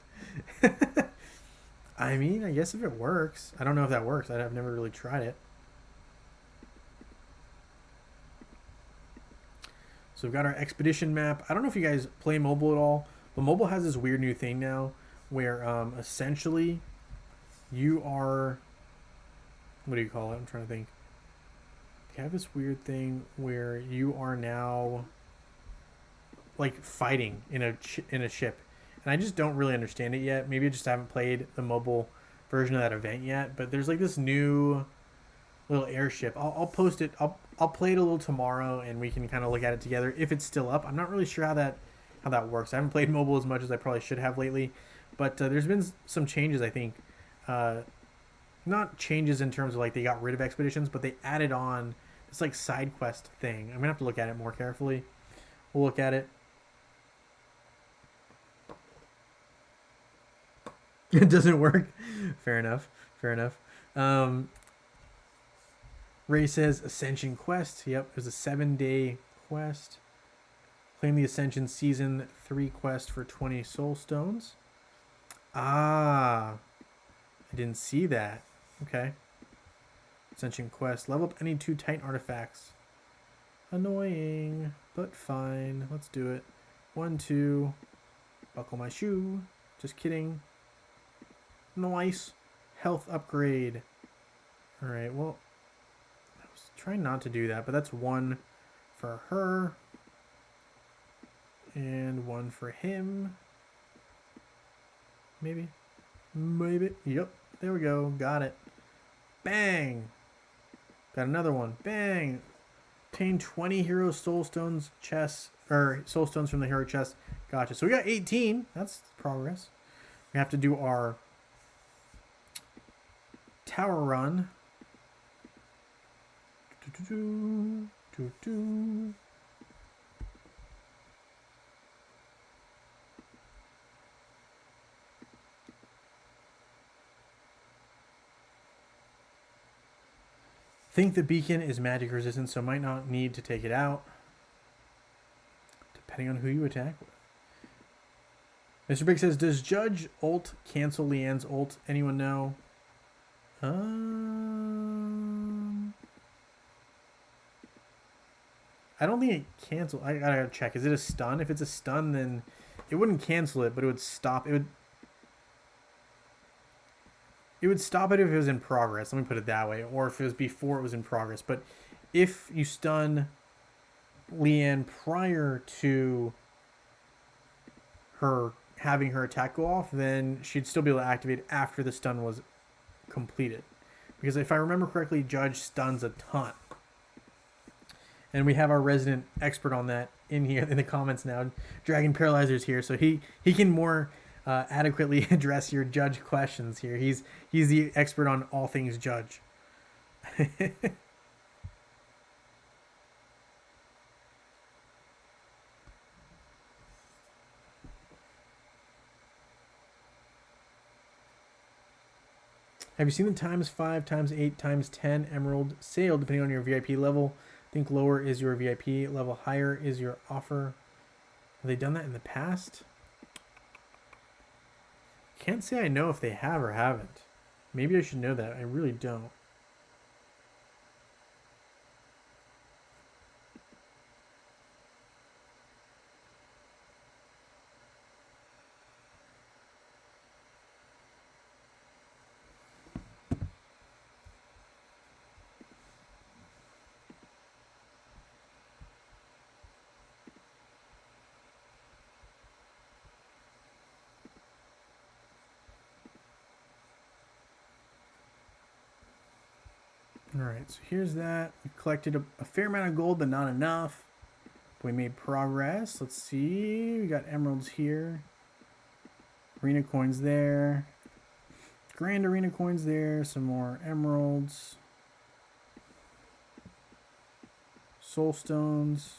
I mean, I guess if it works. I don't know if that works. I've never really tried it. So we've got our expedition map. I don't know if you guys play mobile at all, but mobile has this weird new thing now where essentially you are, what do you call it? I'm trying to think. They have this weird thing where you are now like fighting in a ship. And I just don't really understand it yet. Maybe I just haven't played the mobile version of that event yet, but there's like this new little airship. I'll post it. I'll play it a little tomorrow, and we can kind of look at it together if it's still up. I'm not really sure how that works. I haven't played mobile as much as I probably should have lately, but there's been some changes. I think not changes in terms of like they got rid of expeditions, but they added on this like side quest thing. I'm gonna have to look at it more carefully. We'll look at it. It doesn't work. Fair enough. Ray says Ascension Quest. Yep, there's a 7-day quest. Claim the Ascension Season 3 quest for 20 soul stones. Ah, I didn't see that. Okay. Ascension Quest. Level up any 2 Titan artifacts. Annoying, but fine. Let's do it. 1, 2. Buckle my shoe. Just kidding. Nice. Health upgrade. Alright, well, I was trying not to do that, but that's 1 for her. And 1 for him. Maybe. Maybe. Yep. There we go. Got it. Bang. Got another one. Bang. Obtain 20 hero soul stones chests, or soul stones from the hero chest. Gotcha. So we got 18. That's progress. We have to do our tower run. Think the beacon is magic resistant, so might not need to take it out. Depending on who you attack with. Mr. Big says, does Judge ult cancel Leanne's ult? Anyone know? I don't think it cancels. I gotta check. Is it a stun? If it's a stun, then it wouldn't cancel it, but it would stop. It would stop it if it was in progress. Let me put it that way. Or if it was before it was in progress. But if you stun Leanne prior to her having her attack go off, then she'd still be able to activate after the stun was completed. Because if I remember correctly, Judge stuns a ton. And we have our resident expert on that in here in the comments now. Dragon Paralyzer's here, so he can more adequately address your Judge questions here. He's the expert on all things Judge. Have you seen the ×5, ×8, ×10 emerald sale depending on your VIP level? I think lower is your VIP level, higher is your offer. Have they done that in the past? Can't say I know if they have or haven't. Maybe I should know that. I really don't. Alright, so here's that. We collected a fair amount of gold, but not enough. We made progress. Let's see. We got emeralds here. Arena coins there. Grand arena coins there. Some more emeralds. Soul stones.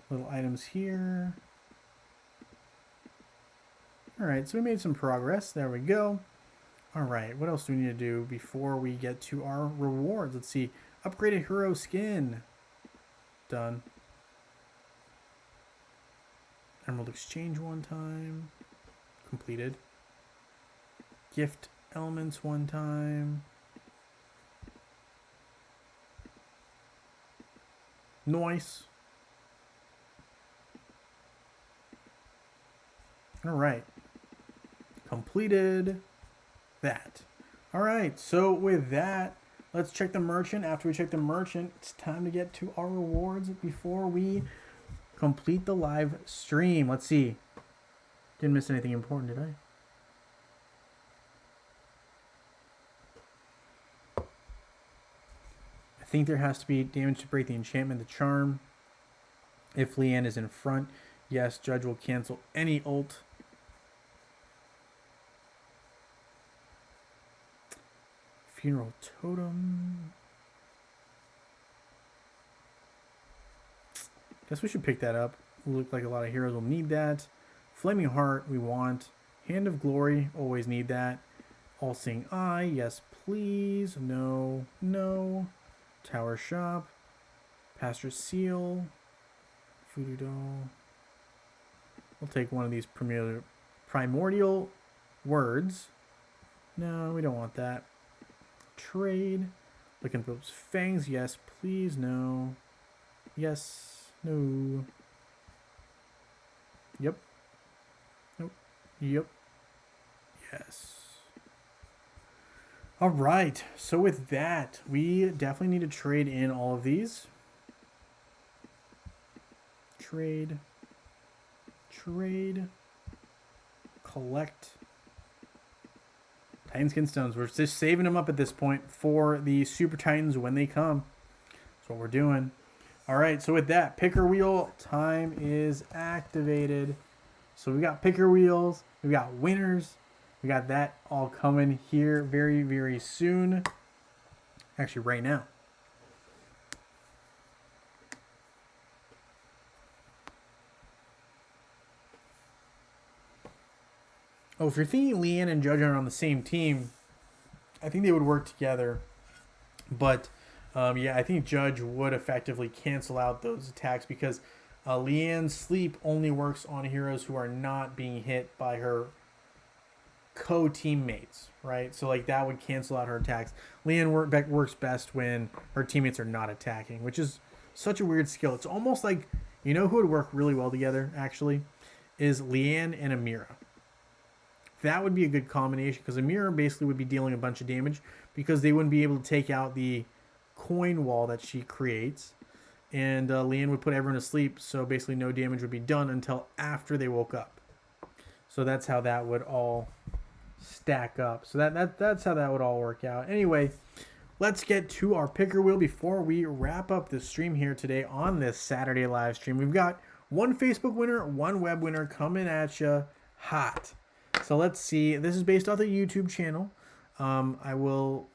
Little items here. Alright, so we made some progress. There we go. Alright, what else do we need to do before we get to our rewards? Let's see. Upgraded hero skin. Done. Emerald exchange one time. Completed. Gift elements one time. Nice. Alright. Completed that. Alright, so with that, let's check the merchant. After we check the merchant, it's time to get to our rewards before we complete the live stream. Let's see. Didn't miss anything important, did I? I think there has to be damage to break the enchantment, the charm. If Leanne is in front, yes, Judge will cancel any ult. Funeral totem. Guess we should pick that up. Look like a lot of heroes will need that. Flaming heart we want. Hand of glory, always need that. All seeing eye, yes please. No, no. Tower shop. Pastor seal. Voodoo doll. We'll take one of these primordial words. No, we don't want that. Trade. Lycanthrope's Fangs, yes, please, no. Yes, no. Yep. Nope. Yep. Yes. All right. So with that, we definitely need to trade in all of these. Trade. Trade. Collect. Titan Stones. We're just saving them up at this point for the Super Titans when they come. That's what we're doing. All right. So with that, picker wheel time is activated. So we got picker wheels. We got winners. We got that all coming here very, very soon. Actually, right now. Oh, if you're thinking Leanne and Judge are on the same team, I think they would work together. But, yeah, I think Judge would effectively cancel out those attacks because Leanne's sleep only works on heroes who are not being hit by her co-teammates, right? So, like, that would cancel out her attacks. Leanne works best when her teammates are not attacking, which is such a weird skill. It's almost like, you know who would work really well together, actually, is Leanne and Amira. That would be a good combination because Amira basically would be dealing a bunch of damage because they wouldn't be able to take out the coin wall that she creates. And Leanne would put everyone to sleep, so basically no damage would be done until after they woke up. So that's how that would all stack up. So that's how that would all work out. Anyway, let's get to our picker wheel before we wrap up the stream here today on this Saturday live stream. We've got one Facebook winner, one web winner coming at you hot. So let's see. This is based off the YouTube channel. I'll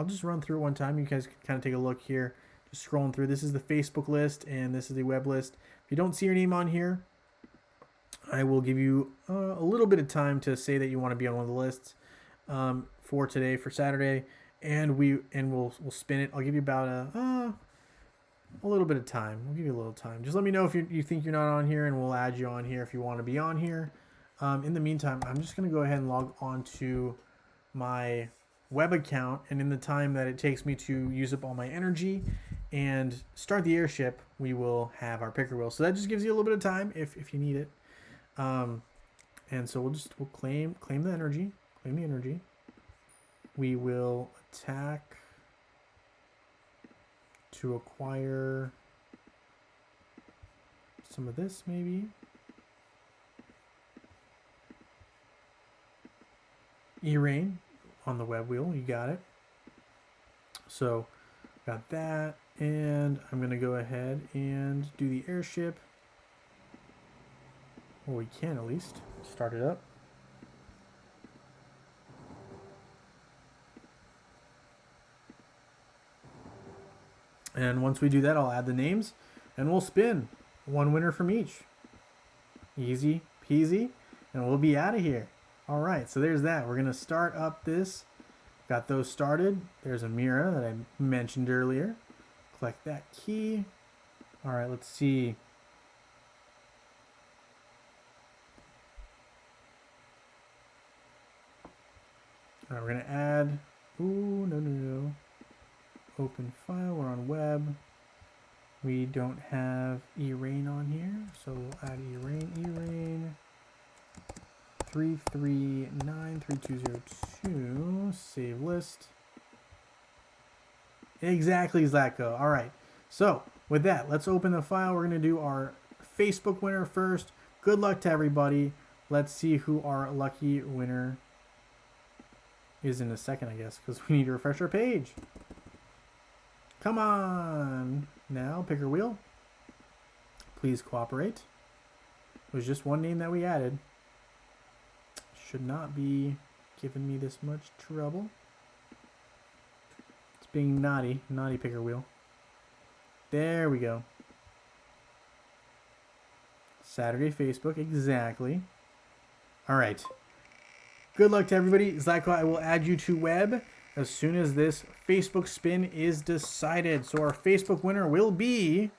just run through it one time. You guys can kind of take a look here. Just scrolling through. This is the Facebook list and this is the web list. If you don't see your name on here, I will give you a little bit of time to say that you want to be on one of the lists for today, for Saturday, and we'll spin it. I'll give you about a little bit of time. We'll give you a little time. Just let me know if you think you're not on here, and we'll add you on here if you want to be on here. In the meantime, I'm just going to go ahead and log on to my web account, and in the time that it takes me to use up all my energy and start the airship, we will have our picker wheel. So that just gives you a little bit of time if you need it. And so we'll claim the energy, We will attack to acquire some of this maybe. E-Rain on the web wheel, you got it. So got that, and I'm going to go ahead and do the airship. Well, we can at least start it up. And once we do that, I'll add the names, and we'll spin one winner from each. Easy peasy, and we'll be out of here. All right, so there's that. We're going to start up this. Got those started. There's Amira that I mentioned earlier. Collect that key. All right, let's see. All right, we're going to add. Ooh, no. Open file. We're on web. We don't have E-Rain on here, so we'll add E-Rain. 3393202. Save list. Exactly, Zlatko. All right. So with that, let's open the file. We're going to do our Facebook winner first. Good luck to everybody. Let's see who our lucky winner is in a second, I guess, because we need to refresh our page. Come on. Now, picker wheel. Please cooperate. It was just one name that we added. Should not be giving me this much trouble. It's being naughty picker wheel. There we go. Saturday Facebook, exactly. All right. Good luck to everybody. Zlatko, I will add you to web as soon as this Facebook spin is decided. So our Facebook winner will be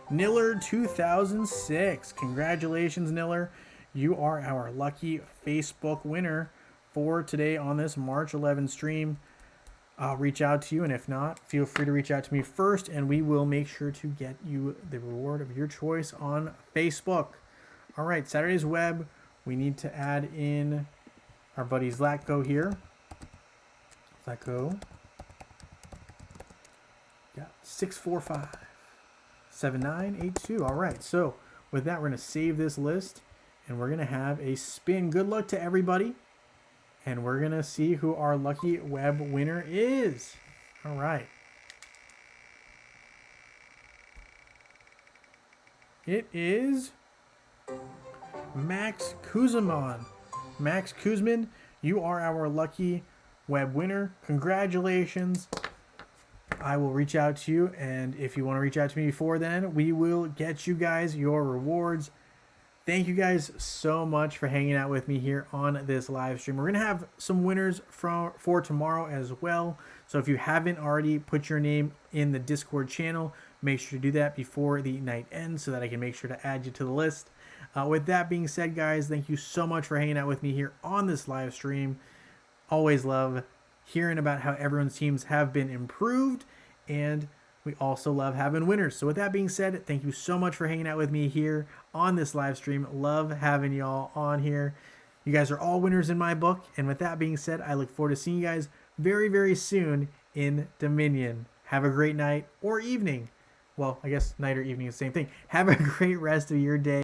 Niller2006. Congratulations, Niller. You are our lucky Facebook winner for today on this March 11 stream. I'll reach out to you, and if not, feel free to reach out to me first, and we will make sure to get you the reward of your choice on Facebook. All right, Saturday's Web. We need to add in our buddy Zlatko here. Zlatko. Got 645-7982. All right, so with that, we're going to save this list, and we're going to have a spin. Good luck to everybody. And we're going to see who our lucky web winner is. All right. It is Max Kuzman. Max Kuzman, you are our lucky web winner. Congratulations. I will reach out to you, and if you want to reach out to me before then, we will get you guys your rewards. Thank you guys so much for hanging out with me here on this live stream. We're going to have some winners for tomorrow as well. So if you haven't already put your name in the Discord channel, make sure to do that before the night ends so that I can make sure to add you to the list. With that being said, guys, thank you so much for hanging out with me here on this live stream. Always love hearing about how everyone's teams have been improved, and we also love having winners. So with that being said, thank you so much for hanging out with me here on this live stream. Love having y'all on here. You guys are all winners in my book. And with that being said, I look forward to seeing you guys very, very soon in Dominion. Have a great night or evening. Well, I guess night or evening is the same thing. Have a great rest of your day.